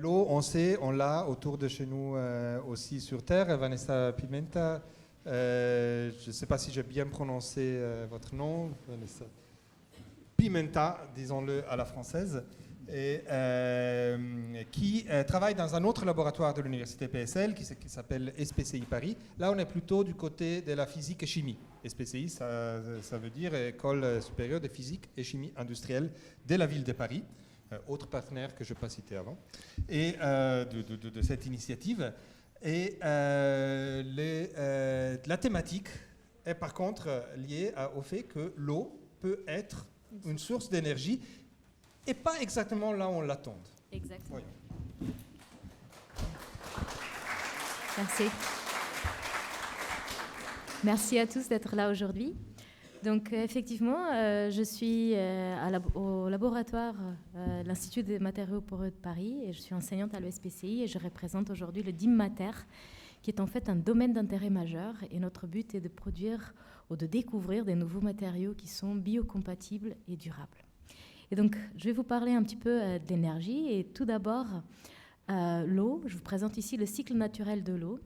L'eau, on sait, on l'a autour de chez nous aussi sur Terre. Vanessa Pimenta, je ne sais pas si j'ai bien prononcé votre nom, Vanessa Pimenta, disons-le à la française, et, qui travaille dans un autre laboratoire de l'université PSL qui s'appelle SPCI Paris. Là, on est plutôt du côté de la physique et chimie. SPCI, ça veut dire École supérieure de physique et chimie industrielle de la ville de Paris. Autre partenaire que je n'ai pas cité avant, et de cette initiative. Et la thématique est par contre liée au fait que l'eau peut être une source d'énergie et pas exactement là où on l'attend. Exactement. Oui. Merci. Merci à tous d'être là aujourd'hui. Donc effectivement, je suis au laboratoire de l'Institut des matériaux poreux de Paris et je suis enseignante à l'ESPCI et je représente aujourd'hui le DIM Mater, qui est en fait un domaine d'intérêt majeur, et notre but est de produire ou de découvrir des nouveaux matériaux qui sont biocompatibles et durables. Et donc je vais vous parler un petit peu de l'énergie, et tout d'abord l'eau. Je vous présente ici le cycle naturel de l'eau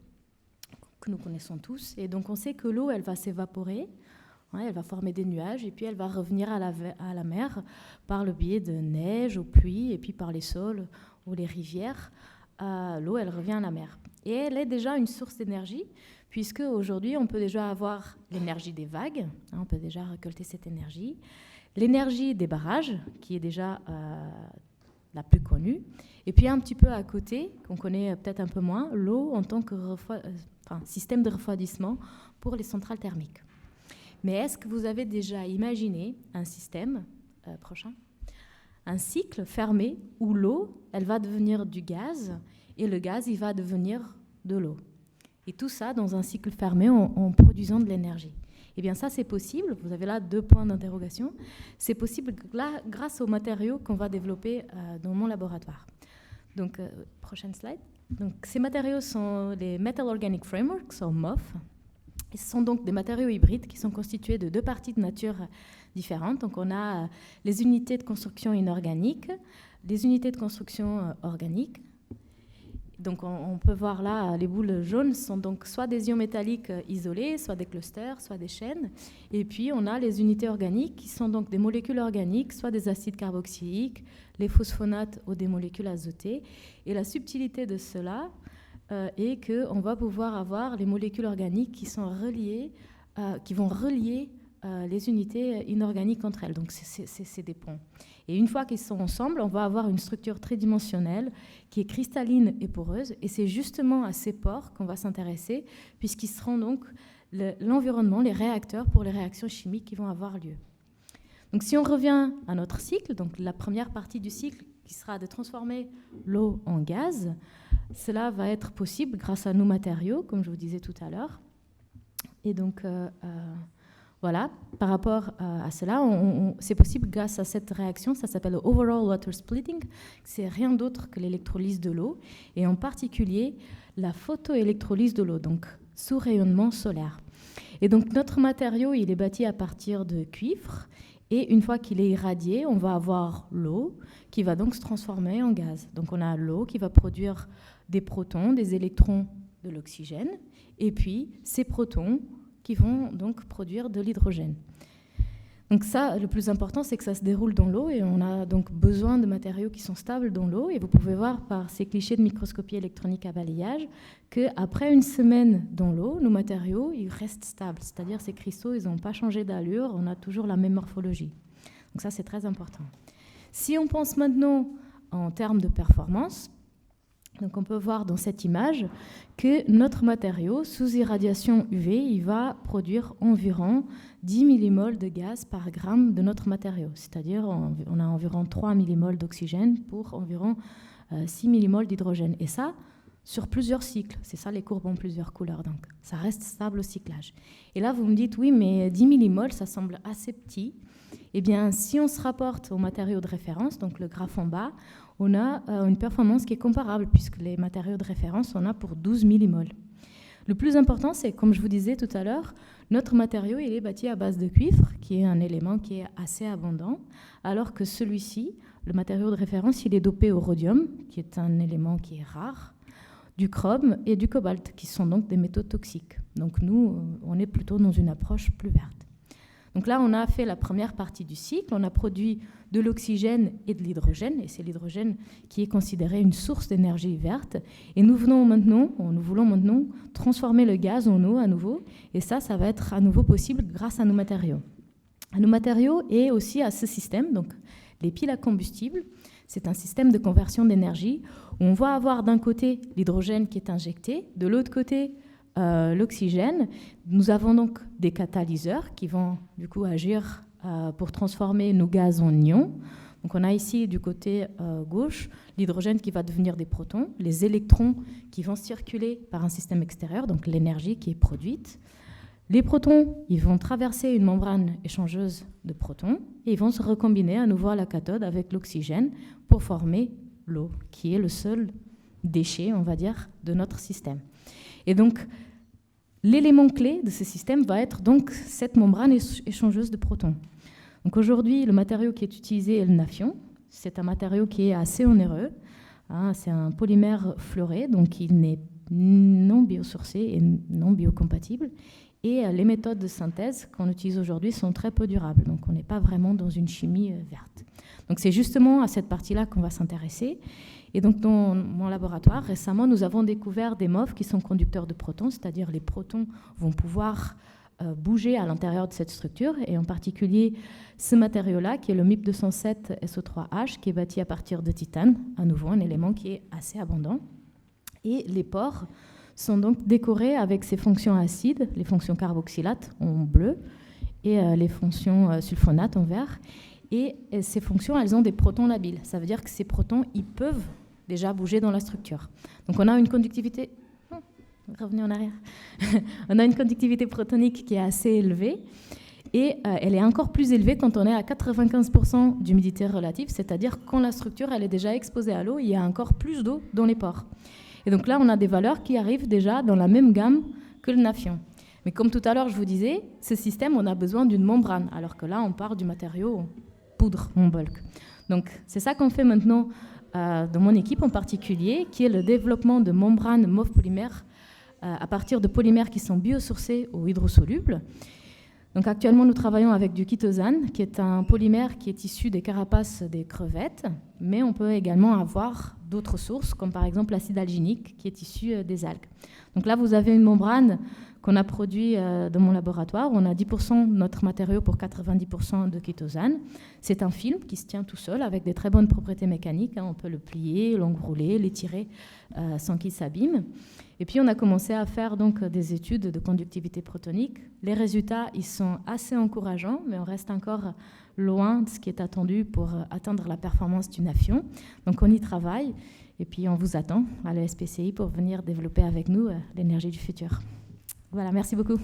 que nous connaissons tous, et donc on sait que l'eau, elle va s'évaporer. Elle va former des nuages et puis elle va revenir à la mer par le biais de neige, aux pluies et puis par les sols ou les rivières. L'eau, elle revient à la mer. Et elle est déjà une source d'énergie, puisque aujourd'hui, on peut déjà avoir l'énergie des vagues, on peut déjà récolter cette énergie, l'énergie des barrages, qui est déjà la plus connue, et puis un petit peu à côté, qu'on connaît peut-être un peu moins, l'eau en tant que système de refroidissement pour les centrales thermiques. Mais est-ce que vous avez déjà imaginé un système, un cycle fermé où l'eau, elle va devenir du gaz et le gaz, il va devenir de l'eau. Et tout ça dans un cycle fermé en produisant de l'énergie. Eh bien ça, c'est possible. Vous avez là 2 points d'interrogation. C'est possible grâce aux matériaux qu'on va développer dans mon laboratoire. Donc, prochaine slide. Donc, ces matériaux sont les Metal Organic Frameworks, ou MOF. Et ce sont donc des matériaux hybrides qui sont constitués de 2 parties de nature différentes. Donc on a les unités de construction inorganiques, les unités de construction organiques. Donc on peut voir là, les boules jaunes sont donc soit des ions métalliques isolés, soit des clusters, soit des chaînes. Et puis on a les unités organiques qui sont donc des molécules organiques, soit des acides carboxyliques, les phosphonates ou des molécules azotées. Et la subtilité de cela, et qu'on va pouvoir avoir les molécules organiques qui sont reliées, qui vont relier les unités inorganiques entre elles. Donc c'est des ponts. Et une fois qu'ils sont ensemble, on va avoir une structure tridimensionnelle qui est cristalline et poreuse. Et c'est justement à ces pores qu'on va s'intéresser, puisqu'ils seront donc l'environnement, les réacteurs pour les réactions chimiques qui vont avoir lieu. Donc si on revient à notre cycle, donc la première partie du cycle qui sera de transformer l'eau en gaz, cela va être possible grâce à nos matériaux, comme je vous disais tout à l'heure. Et donc, voilà, par rapport à cela, c'est possible grâce à cette réaction, ça s'appelle le Overall Water Splitting, c'est rien d'autre que l'électrolyse de l'eau, et en particulier la photoélectrolyse de l'eau, donc sous rayonnement solaire. Et donc, notre matériau, il est bâti à partir de cuivre, et une fois qu'il est irradié, on va avoir l'eau qui va donc se transformer en gaz. Donc on a l'eau qui va produire des protons, des électrons, de l'oxygène, et puis ces protons qui vont donc produire de l'hydrogène. Donc ça, le plus important, c'est que ça se déroule dans l'eau, et on a donc besoin de matériaux qui sont stables dans l'eau. Et vous pouvez voir par ces clichés de microscopie électronique à balayage qu'après une semaine dans l'eau, nos matériaux, ils restent stables. C'est-à-dire ces cristaux, ils n'ont pas changé d'allure, on a toujours la même morphologie. Donc ça, c'est très important. Si on pense maintenant en termes de performance, donc on peut voir dans cette image que notre matériau, sous irradiation UV, il va produire environ 10 millimoles de gaz par gramme de notre matériau. C'est-à-dire on a environ 3 millimoles d'oxygène pour environ 6 millimoles d'hydrogène. Et ça, sur plusieurs cycles. C'est ça les courbes en plusieurs couleurs. Donc ça reste stable au cyclage. Et là, vous me dites, oui, mais 10 millimoles, ça semble assez petit. Eh bien, si on se rapporte au matériau de référence, donc le graphe en bas, on a une performance qui est comparable, puisque les matériaux de référence, on a pour 12 millimoles. Le plus important, c'est, comme je vous disais tout à l'heure, notre matériau, il est bâti à base de cuivre, qui est un élément qui est assez abondant, alors que celui-ci, le matériau de référence, il est dopé au rhodium, qui est un élément qui est rare, du chrome et du cobalt, qui sont donc des métaux toxiques. Donc nous, on est plutôt dans une approche plus verte. Donc là, on a fait la première partie du cycle, on a produit de l'oxygène et de l'hydrogène, et c'est l'hydrogène qui est considéré une source d'énergie verte. Et nous voulons maintenant transformer le gaz en eau à nouveau, et ça va être à nouveau possible grâce à nos matériaux. À nos matériaux et aussi à ce système, donc les piles à combustible, c'est un système de conversion d'énergie où on va avoir d'un côté l'hydrogène qui est injecté, de l'autre côté l'oxygène. Nous avons donc des catalyseurs qui vont du coup agir pour transformer nos gaz en ions. Donc on a ici du côté gauche l'hydrogène qui va devenir des protons, les électrons qui vont circuler par un système extérieur, donc l'énergie qui est produite. Les protons, ils vont traverser une membrane échangeuse de protons et ils vont se recombiner à nouveau à la cathode avec l'oxygène pour former l'eau, qui est le seul déchet, on va dire, de notre système. Et donc, l'élément clé de ce système va être donc cette membrane échangeuse de protons. Donc aujourd'hui, le matériau qui est utilisé est le Nafion. C'est un matériau qui est assez onéreux. C'est un polymère fluoré, donc il n'est non biosourcé et non biocompatible. Et les méthodes de synthèse qu'on utilise aujourd'hui sont très peu durables. Donc on n'est pas vraiment dans une chimie verte. Donc c'est justement à cette partie-là qu'on va s'intéresser. Et donc dans mon laboratoire, récemment, nous avons découvert des MOF qui sont conducteurs de protons, c'est-à-dire les protons vont pouvoir bouger à l'intérieur de cette structure, et en particulier ce matériau-là, qui est le MIP 207 SO3H, qui est bâti à partir de titane, à nouveau un élément qui est assez abondant. Et les pores sont donc décorés avec ces fonctions acides, les fonctions carboxylates en bleu, et les fonctions sulfonates en vert. Et ces fonctions, elles ont des protons labiles. Ça veut dire que ces protons, ils peuvent déjà bouger dans la structure. Donc on a une conductivité... Revenez en arrière. On a une conductivité protonique qui est assez élevée, et elle est encore plus élevée quand on est à 95% d'humidité relative, c'est-à-dire quand la structure elle est déjà exposée à l'eau, il y a encore plus d'eau dans les pores. Et donc là, on a des valeurs qui arrivent déjà dans la même gamme que le Nafion. Mais comme tout à l'heure, je vous disais, ce système, on a besoin d'une membrane, alors que là, on part du matériau poudre en bulk. Donc c'est ça qu'on fait maintenant dans mon équipe en particulier, qui est le développement de membranes MOF polymères à partir de polymères qui sont biosourcés ou hydrosolubles. Donc actuellement, nous travaillons avec du chitosane, qui est un polymère qui est issu des carapaces des crevettes, mais on peut également avoir d'autres sources, comme par exemple l'acide alginique, qui est issu des algues. Donc là, vous avez une membrane qu'on a produite dans mon laboratoire. On a 10% de notre matériau pour 90% de chitosane. C'est un film qui se tient tout seul, avec des très bonnes propriétés mécaniques. On peut le plier, l'enrouler, l'étirer sans qu'il s'abîme. Et puis, on a commencé à faire donc des études de conductivité protonique. Les résultats, ils sont assez encourageants, mais on reste encore loin de ce qui est attendu pour atteindre la performance du Nafion. Donc, on y travaille. Et puis, on vous attend à l'ESPCI pour venir développer avec nous l'énergie du futur. Voilà, merci beaucoup.